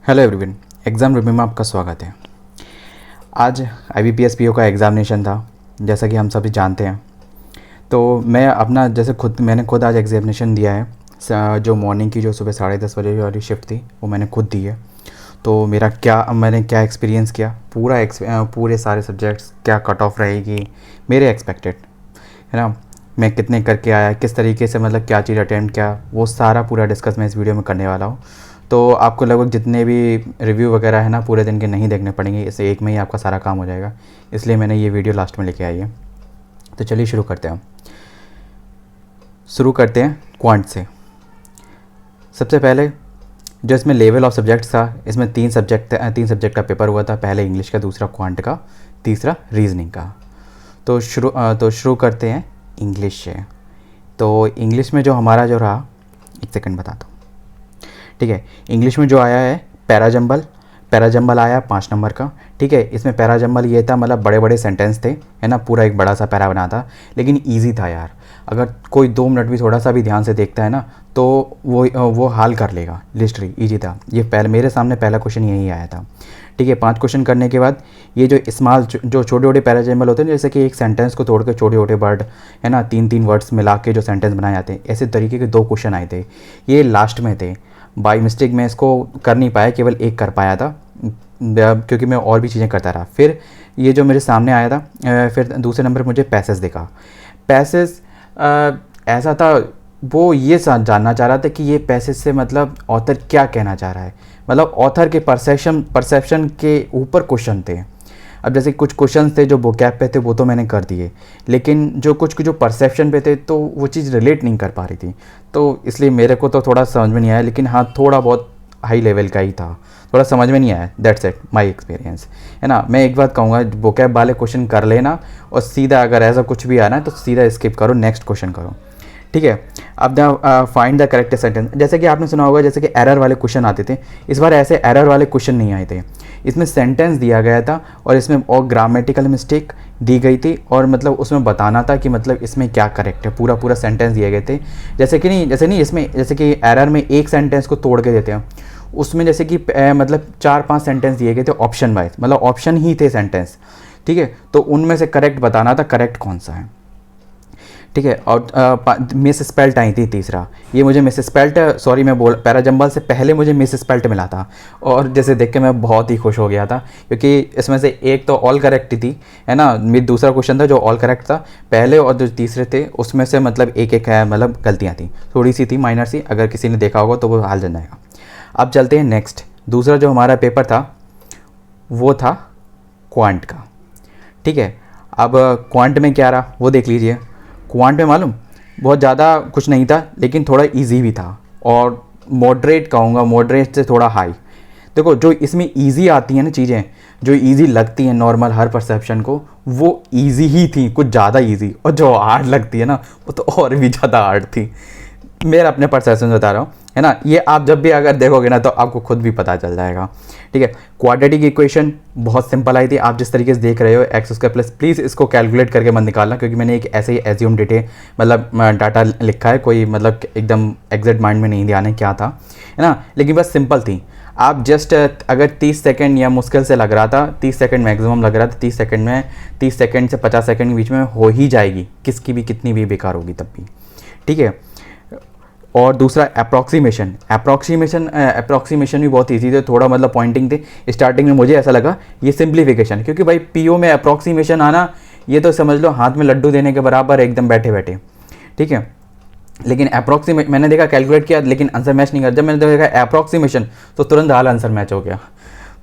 Hello everyone, exam review में आपका स्वागत है। आज IBPS PO का एग्ज़ामिनेशन था, जैसा कि हम सभी जानते हैं। तो मैं अपना मैंने खुद आज एग्ज़ामिनेशन दिया है। जो मॉर्निंग की जो सुबह 10:30 बजे वाली शिफ्ट थी वो मैंने खुद दी है। तो मैंने क्या एक्सपीरियंस किया, पूरे सारे सब्जेक्ट्स क्या कट ऑफ रहेगी मेरे एक्सपेक्टेड, है ना। मैं कितने करके आया, किस तरीके से मतलब क्या चीज़ अटेम्प्ट किया, वो सारा पूरा डिस्कस मैं इस वीडियो में करने वाला हूँ। तो आपको लगभग जितने भी रिव्यू वगैरह है ना पूरे दिन के नहीं देखने पड़ेंगे, इससे एक में ही आपका सारा काम हो जाएगा। इसलिए मैंने ये वीडियो लास्ट में लेके आई है। तो चलिए शुरू करते हैं क्वांट से। सबसे पहले जो इसमें लेवल ऑफ सब्जेक्ट्स था, इसमें तीन सब्जेक्ट का पेपर हुआ था। पहले इंग्लिश का, दूसरा क्वांट का, तीसरा रीजनिंग का। तो शुरू करते हैं इंग्लिश से। तो इंग्लिश में जो हमारा जो रहा, एक सेकंड बताता हूँ, ठीक है। इंग्लिश में जो आया है पैराजंबल आया 5 नंबर का, ठीक है। इसमें पैराजंबल ये था, मतलब बड़े बड़े सेंटेंस थे, है ना, पूरा एक बड़ा सा पैरा बना था, लेकिन ईजी था यार। अगर कोई 2 मिनट भी थोड़ा सा भी ध्यान से देखता है ना तो वो हाल कर लेगा। लिटरली ईजी था ये। मेरे सामने पहला क्वेश्चन यही आया था, ठीक है। 5 क्वेश्चन करने के बाद ये जो जो छोटे छोटे पैराजंबल होते हैं, जैसे कि एक सेंटेंस को तोड़ के छोटे छोटे वर्ड, है ना, 3-3 वर्ड्स मिला के जो सेंटेंस बनाए जाते हैं, ऐसे तरीके के 2 क्वेश्चन आए थे। ये लास्ट में थे। बाई मिस्टेक मैं इसको कर नहीं पाया, केवल एक कर पाया था, क्योंकि मैं और भी चीज़ें करता रहा। फिर ये जो मेरे सामने आया था, फिर दूसरे नंबर पर मुझे पैसेज दिखा। पैसेज ऐसा था, वो ये जानना चाह रहा था कि ये पैसेज से मतलब ऑथर क्या कहना चाह रहा है, मतलब ऑथर के परसेप्शन के ऊपर क्वेश्चन थे। अब जैसे कुछ क्वेश्चन थे जो वोकैब पे थे, वो तो मैंने कर दिए, लेकिन जो परसेप्शन पे थे तो वो चीज़ रिलेट नहीं कर पा रही थी। तो इसलिए मेरे को तो थोड़ा समझ में नहीं आया, लेकिन हाँ थोड़ा बहुत हाई लेवल का ही था, थोड़ा समझ में नहीं आया। दैट्स इट माय एक्सपीरियंस, है ना। मैं एक बात कहूँगा, वोकैब वाले क्वेश्चन कर लेना और सीधा अगर ऐसा कुछ भी आना है तो सीधा स्किप करो, नेक्स्ट क्वेश्चन करो, ठीक है। अब फाइंड द करेक्ट सेंटेंस, जैसे कि आपने सुना होगा जैसे कि एरर वाले क्वेश्चन आते थे। इस बार ऐसे एरर वाले क्वेश्चन नहीं आए थे। इसमें सेंटेंस दिया गया था और इसमें और ग्रामेटिकल मिस्टेक दी गई थी, और मतलब उसमें बताना था कि मतलब इसमें क्या करेक्ट है। पूरा सेंटेंस दिए गए थे। जैसे कि एरर में एक सेंटेंस को तोड़ के देते हैं, उसमें जैसे कि मतलब 4-5 सेंटेंस दिए गए थे ऑप्शन वाइज, मतलब ऑप्शन ही थे सेंटेंस, ठीक है। तो उनमें से करेक्ट बताना था, करेक्ट कौन सा है, ठीक है। और मिस स्पेल्ट आई थी तीसरा। ये मुझे मिस स्पेल्ट, सॉरी मैं पैराजंबल से पहले मुझे मिस स्पेल्ट मिला था, और जैसे देख के मैं बहुत ही खुश हो गया था, क्योंकि इसमें से एक तो ऑल करेक्ट थी, है ना। मेरा दूसरा क्वेश्चन था जो ऑल करेक्ट था पहले, और जो तीसरे थे उसमें से मतलब एक है, मतलब गलतियाँ थी, थोड़ी सी थी, माइनर सी। अगर किसी ने देखा होगा तो वो हाल जान जाएगा। अब चलते हैं नेक्स्ट। दूसरा जो हमारा पेपर था वो था क्वांट का, ठीक है। अब क्वांट में क्या रहा वो देख लीजिए। क्वांट में मालूम बहुत ज़्यादा कुछ नहीं था, लेकिन थोड़ा इजी भी था, और मॉडरेट कहूँगा, मॉडरेट से थोड़ा हाई। देखो जो इसमें इजी आती हैं ना चीज़ें, जो इजी लगती हैं नॉर्मल हर परसेप्शन को, वो इजी ही थी, कुछ ज़्यादा इजी। और जो हार्ड लगती है ना वो तो और भी ज़्यादा हार्ड थी। मेरा अपने परसेप्शन बता रहा हूँ, है ना। ये आप जब भी अगर देखोगे ना तो आपको खुद भी पता चल जाएगा, ठीक है। क्वाड्रेटिक इक्वेशन बहुत सिंपल आई थी। आप जिस तरीके से देख रहे हो x² प्लस, प्लीज़ इसको कैलकुलेट करके मत निकालना, क्योंकि मैंने एक ऐसे ही एज्यूम मतलब डाटा लिखा है, कोई मतलब एकदम एग्जैक्ट माइंड में नहीं ध्यान है क्या था, है ना। लेकिन बस सिंपल थी। आप जस्ट अगर 30 सेकंड या मुश्किल से लग रहा था, 30 सेकंड मैक्सिमम लग रहा था, 30 सेकंड से 50 सेकंड के बीच में हो ही जाएगी, किसकी भी कितनी भी बेकार होगी तब भी, ठीक है। और दूसरा अप्रॉक्सीमेशन भी बहुत ईजी थे, थोड़ा मतलब पॉइंटिंग थे। स्टार्टिंग में मुझे ऐसा लगा ये सिंप्लीफिकेशन, क्योंकि भाई पीओ में अप्रॉक्सीमेशन आना ये तो समझ लो हाथ में लड्डू देने के बराबर, एकदम बैठे बैठे, ठीक है। लेकिन मैंने देखा, कैलकुलेट किया, लेकिन आंसर मैच नहीं कर। जब मैंने देखा अप्रॉक्सीमेशन तो तुरंत हाल आंसर मैच हो गया।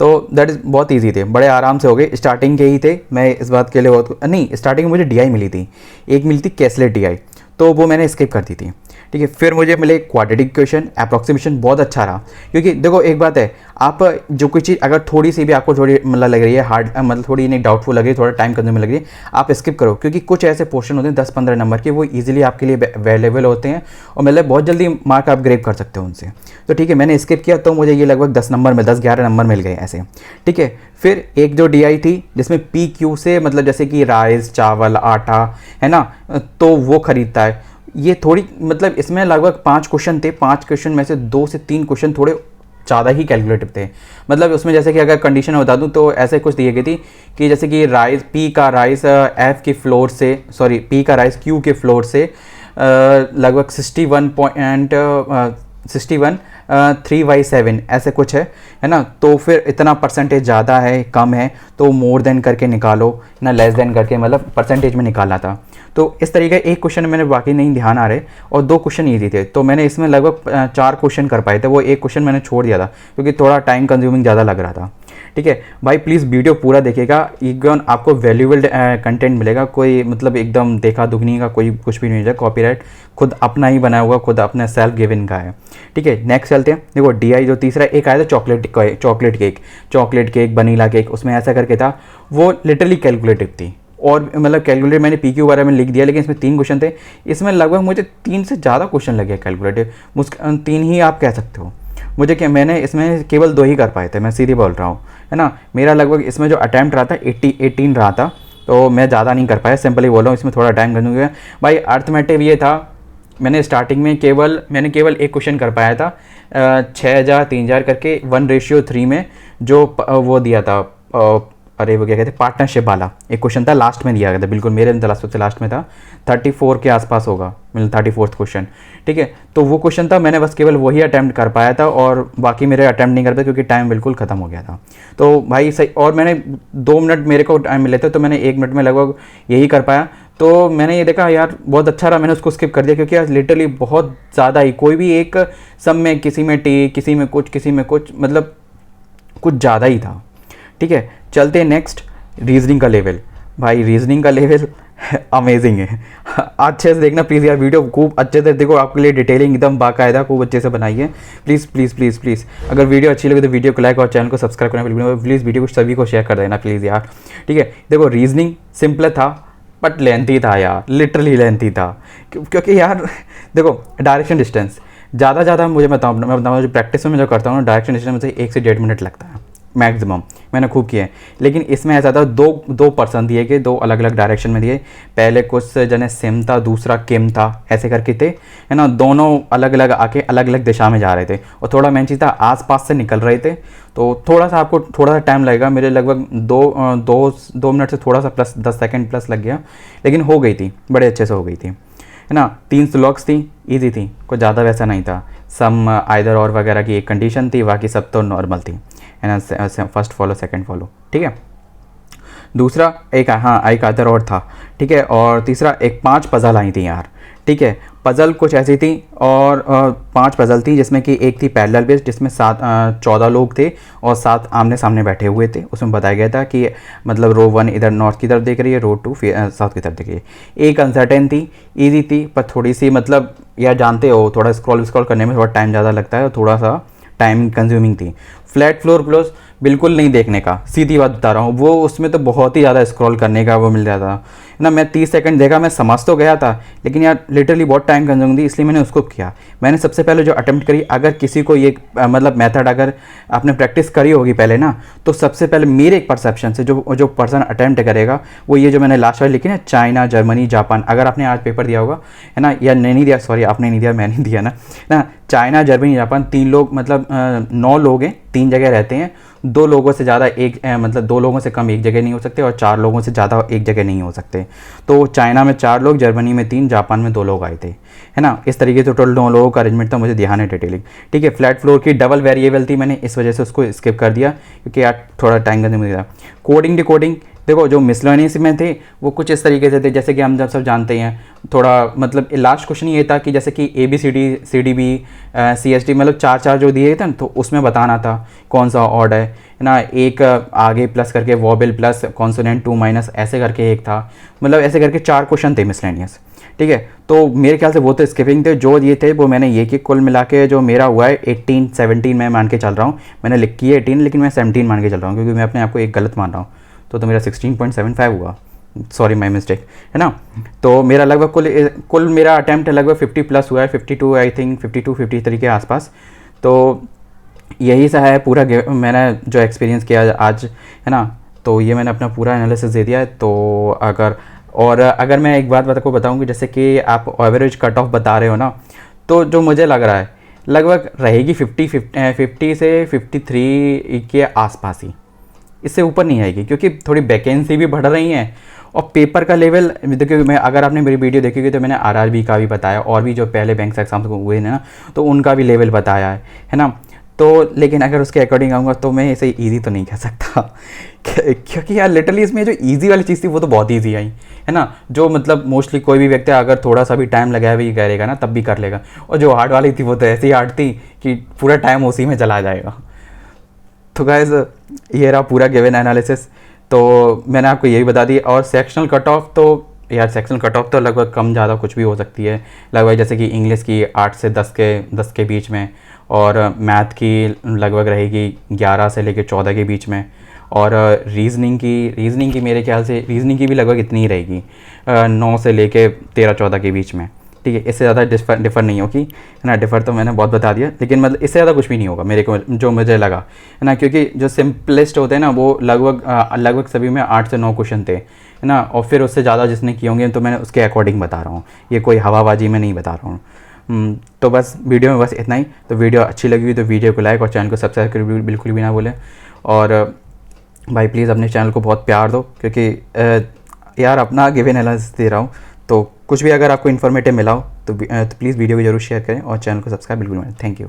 तो दैट इज़ बहुत ईजी थे, बड़े आराम से हो गए। स्टार्टिंग के ही थे, मैं इस बात के लिए बहुत नहीं, स्टार्टिंग में मुझे DI मिली थी, एक मिली थी कैसलेट DI, तो वो मैंने स्किप कर दी थी, ठीक है। फिर मुझे मिले क्वाड्रेटिक इक्वेशन, अप्रॉक्सीमेशन बहुत अच्छा रहा। क्योंकि देखो एक बात है, आप जो कोई चीज़ अगर थोड़ी सी भी आपको थोड़ी मतलब लग रही है हार्ड, मतलब थोड़ी नहीं डाउटफुल लग रही है, थोड़ा टाइम कंज्यूमिंग लग रही है, आप स्किप करो। क्योंकि कुछ ऐसे पोर्शन होते हैं 10-15 नंबर के, वो ईजिली आपके लिए अवेलेबल होते हैं, और मतलब बहुत जल्दी मार्क आप ग्रेप कर सकते हो उनसे। तो ठीक है, मैंने स्किप किया, तो मुझे ये लगभग 10-11 नंबर मिल गए ऐसे, ठीक है। फिर एक जो DI थी जिसमें PQ से मतलब जैसे कि राइस, चावल, आटा, है ना, तो वो खरीदता है। ये थोड़ी मतलब इसमें लगभग 5 क्वेश्चन थे। 5 क्वेश्चन में से 2 से 3 क्वेश्चन थोड़े ज़्यादा ही कैलकुलेटिव थे। मतलब उसमें जैसे कि अगर कंडीशन बता दूँ तो ऐसे कुछ दी गई थी कि जैसे कि राइस पी का राइस एफ के फ्लोर से, सॉरी पी का राइस क्यू के फ्लोर से लगभग 61 3/7 ऐसे कुछ है ना। तो फिर इतना परसेंटेज ज़्यादा है कम है तो मोर देन करके निकालो ना, लेस देन करके मतलब परसेंटेज में निकालना था। तो इस तरीके एक क्वेश्चन मैंने बाकी नहीं ध्यान आ रहे और 2 क्वेश्चन ईजी थे, तो मैंने इसमें लगभग 4 क्वेश्चन कर पाए थे। वो एक क्वेश्चन मैंने छोड़ दिया था क्योंकि थोड़ा टाइम कंज्यूमिंग ज़्यादा लग रहा था। ठीक है भाई, प्लीज़ वीडियो पूरा देखिएगा, एकदम आपको वैल्यूएबल कंटेंट मिलेगा। कोई मतलब एकदम देखा दुखनी का कोई कुछ भी नहीं है, कॉपीराइट खुद अपना ही बनाया हुआ, खुद अपने सेल्फ गिवन का है। ठीक है, नेक्स्ट चलते हैं। देखो DI जो तीसरा एक आया था चॉकलेट केक वनीला केक, उसमें ऐसा करके था, वो लिटरली कैलकुलेटिव थी। और मतलब कैलकुलेटिव मैंने PQ बारे में लिख दिया, लेकिन इसमें 3 क्वेश्चन थे। इसमें लगभग मुझे 3 से ज़्यादा क्वेश्चन लगे कैलकुलेटिव, 3 ही आप कह सकते हो मुझे, क्या मैंने इसमें केवल 2 ही कर पाए थे, मैं सीधे बोल रहा हूँ, है ना। मेरा लगभग इसमें जो अटैम्प्ट रहा था 18 रहा था, तो मैं ज़्यादा नहीं कर पाया, सिंपली बोल रहा हूँ, इसमें थोड़ा टाइम कंज्यूम हुआ। भाई अर्थमेटिव ये था, मैंने स्टार्टिंग में केवल एक क्वेश्चन कर पाया था 6000 3000 करके 1:3 में, जो वो दिया था अरे वो क्या कहते हैं पार्टनरशिप वाला एक क्वेश्चन था, लास्ट में दिया गया था, बिल्कुल मेरे सबसे लास्ट में था, 34 के आसपास होगा, मतलब 34th क्वेश्चन। ठीक है, तो वो क्वेश्चन था, मैंने बस केवल वही अटैम्प्ट कर पाया था और बाकी मेरे अटैम्प्ट नहीं कर पाए क्योंकि टाइम बिल्कुल ख़त्म हो गया था। तो भाई सही, और मैंने 2 मिनट मेरे को टाइम मिले थे, तो मैंने 1 मिनट में लगभग यही कर पाया। तो मैंने ये देखा यार बहुत अच्छा रहा, मैंने उसको स्किप कर दिया क्योंकि यार लिटरली बहुत ज़्यादा ही, कोई भी एक सब में किसी में टी किसी में कुछ मतलब कुछ ज़्यादा ही था। ठीक है, चलते हैं नेक्स्ट, रीजनिंग का लेवल। भाई रीजनिंग का लेवल अमेजिंग है अच्छे से देखना प्लीज़ यार, वीडियो खूब अच्छे से देखो, आपके लिए डिटेलिंग एकदम बाकायदा खूब अच्छे से बनाई है। प्लीज़ प्लीज़ प्लीज़ प्लीज़, अगर वीडियो अच्छी लगे तो वीडियो को लाइक और चैनल को सब्सक्राइब करना बिल्कुल, प्लीज़ वीडियो को सभी को शेयर कर देना प्लीज़ यार। ठीक है, देखो रीजनिंग सिंपल था बट लेंथी था यार, लिटरली लेंथी था क्योंकि यार देखो डायरेक्शन डिस्टेंस ज़्यादा मैं बताऊँ जो प्रैक्टिस में मैं जो करता हूँ, डायरेक्शन डिस्टेंस मुझे 1 से 1.5 मिनट लगता है मैक्सिमम, मैंने खूब किया है। लेकिन इसमें ऐसा था, दो पर्सन दिए गए, 2 अलग अलग डायरेक्शन में दिए, पहले कुछ जने सेम था, दूसरा किम था, ऐसे करके थे, है ना। दोनों अलग अलग आके अलग अलग दिशा में जा रहे थे और थोड़ा मेन चीज़ था आसपास से निकल रहे थे, तो थोड़ा सा आपको थोड़ा सा टाइम लगेगा। मेरे लगभग 2 मिनट से थोड़ा सा प्लस 10 सेकेंड प्लस लग गया, लेकिन हो गई थी, बड़े अच्छे से हो गई थी, है ना। 3 स्लॉग्स थी, ईजी थी, कुछ ज़्यादा वैसा नहीं था। सम आइदर और वगैरह की एक कंडीशन थी, बाकी सब तो नॉर्मल थी, है ना, फर्स्ट फॉलो सेकंड फॉलो। ठीक है, दूसरा एक एक आइदर और था। ठीक है, और तीसरा एक 5 पजल आई थी यार। ठीक है, पजल कुछ ऐसी थी और 5 पजल थी, जिसमें कि एक थी पैरेलल बेस्ड, जिसमें 14 लोग थे और 7 आमने सामने बैठे हुए थे। उसमें बताया गया था कि मतलब रो 1 इधर नॉर्थ की तरफ देख रही है, रो 2 साउथ की तरफ देख रही है। एक अनसर्टेन थी, ईजी थी, पर थोड़ी सी मतलब यार जानते हो थोड़ा स्क्रॉल करने में थोड़ा टाइम ज़्यादा लगता है और थोड़ा सा टाइम कंज्यूमिंग थी। फ्लैट फ्लोर प्लस बिल्कुल नहीं देखने का, सीधी बात बता रहा हूँ, वो उसमें तो बहुत ही ज़्यादा स्क्रॉल करने का वो मिल जाता है ना। मैं 30 सेकंड देखा, मैं समझ तो गया था, लेकिन यार लिटरली बहुत टाइम कंज्यूमिंग थी, इसलिए मैंने उसको किया। मैंने सबसे पहले जो अटेम्प्ट करी, अगर किसी को ये मतलब मेथड अगर आपने प्रैक्टिस करी होगी पहले ना, तो सबसे पहले मेरे एक परसेप्शन से जो पर्सन अटेम्प्ट करेगा वो ये जो मैंने लास्ट वाली लिखी ना, चाइना जर्मनी जापान, अगर आपने आज पेपर दिया होगा, है ना, या नहीं दिया, सॉरी आपने नहीं दिया, मैंने नहीं दिया ना, चाइना जर्मनी जापान 3 लोग मतलब 9 लोग हैं, 3 जगह रहते हैं, 2 लोगों से ज़्यादा मतलब 2 लोगों से कम एक जगह नहीं हो सकते और 4 लोगों से ज़्यादा एक जगह नहीं हो सकते। तो चाइना में 4 लोग, जर्मनी में 3, जापान में 2 लोग आए थे, है ना। इस तरीके से टोटल 9 लोगों का अरेंजमेंट था, मुझे ध्यान है डिटेलिंग। ठीक है, फ्लैट फ्लोर की डबल वेरिएबल थी, मैंने इस वजह से उसको स्किप कर दिया क्योंकि यार थोड़ा टाइम करने में था। कोडिंग डिकोडिंग देखो, जो मिसलेनियस में थे वो कुछ इस तरीके से थे, जैसे कि हम जब सब जानते हैं, थोड़ा मतलब लास्ट क्वेश्चन ये था कि जैसे कि ABCD CDB CST मतलब 4 जो दिए थे ना, तो उसमें बताना था कौन सा ऑड है ना। एक आगे प्लस करके वॉबल प्लस कॉन्सोनेंट 2 माइनस ऐसे करके एक था, मतलब ऐसे करके 4 क्वेश्चन थे मिसलेनियस। ठीक है, तो मेरे ख्याल से वो तो स्किपिंग थे, जो ये थे वो मैंने ये कि कुल मिला के जो मेरा हुआ है 17 मैं मान के चल रहा हूँ। मैंने लिखी है 18, लेकिन मैं 17 मान के चल रहा हूँ क्योंकि मैं अपने आप को एक गलत मान रहा हूँ, तो मेरा 16.75 हुआ, सॉरी माय मिस्टेक, है ना। तो मेरा लगभग कुल मेरा अटैम्प्ट लगभग 50 प्लस हुआ है, 52 आई थिंक, 53 के आसपास। तो यही सा है पूरा मैंने जो एक्सपीरियंस किया आज, है ना। तो ये मैंने अपना पूरा एनालिसिस दे दिया है। तो अगर मैं एक बात को बताऊँ कि जैसे कि आप एवरेज कट ऑफ बता रहे हो ना, तो जो मुझे लग रहा है लगभग रहेगी 50 से 53 के आसपास ही, इससे ऊपर नहीं आएगी, क्योंकि थोड़ी वैकेंसी भी बढ़ रही हैं और पेपर का लेवल देखिए, मैं अगर आपने मेरी वीडियो देखी होगी तो मैंने आरआरबी का भी बताया और भी जो पहले बैंक एग्जाम्स हुए हैं ना, तो उनका भी लेवल बताया है ना। तो लेकिन अगर उसके अकॉर्डिंग आऊँगा तो मैं इसे ईजी तो नहीं कह सकता क्योंकि यार लिटरली इसमें जो ईजी वाली चीज़ थी वो तो बहुत ईजी आई है ना, जो मतलब मोस्टली कोई भी व्यक्ति अगर थोड़ा सा भी टाइम लगाया भी करेगा ना तब भी कर लेगा, और जो हार्ड वाली थी वो तो ऐसी हार्ड थी कि पूरा टाइम उसी में चला जाएगा। तो गाइस ये रहा पूरा गिवन एनालिसिस, तो मैंने आपको यही बता दी। और सेक्शनल कट ऑफ तो यार सेक्शनल कट ऑफ तो लगभग कम ज़्यादा कुछ भी हो सकती है, लगभग जैसे कि इंग्लिश की 8 से 10 के बीच में, और मैथ की लगभग रहेगी 11 से लेकर 14 के बीच में, और रीजनिंग की मेरे ख्याल से रीजनिंग की भी लगभग इतनी ही रहेगी 9 से लेके 13-14 के बीच में। ठीक है, इससे ज़्यादा डिफ़र नहीं होगी है ना। डिफ़र तो मैंने बहुत बता दिया, लेकिन मतलब इससे ज़्यादा कुछ भी नहीं होगा मेरे को जो मुझे लगा है ना, क्योंकि जो सिंपलेस्ट होते हैं ना वो लगभग सभी में 8 से 9 क्वेश्चन थे है ना, और फिर उससे ज़्यादा जिसने किए होंगे तो मैंने उसके अकॉर्डिंग बता रहा हूँ, ये कोई हवाबाजी में नहीं बता रहा हूँ। तो बस वीडियो में बस इतना ही। तो वीडियो अच्छी लगी हुई तो वीडियो को लाइक और चैनल को सब्सक्राइब कर बिल्कुल भी ना भूलें। और भाई प्लीज़ अपने चैनल को बहुत प्यार दो, क्योंकि यार अपना गिवन एनालिसिस दे रहा हूँ, तो कुछ भी अगर आपको इन्फॉर्मेटिव मिला हो तो प्लीज़ वीडियो को जरूर शेयर करें और चैनल को सब्सक्राइब बिल्कुल करें। Thank you.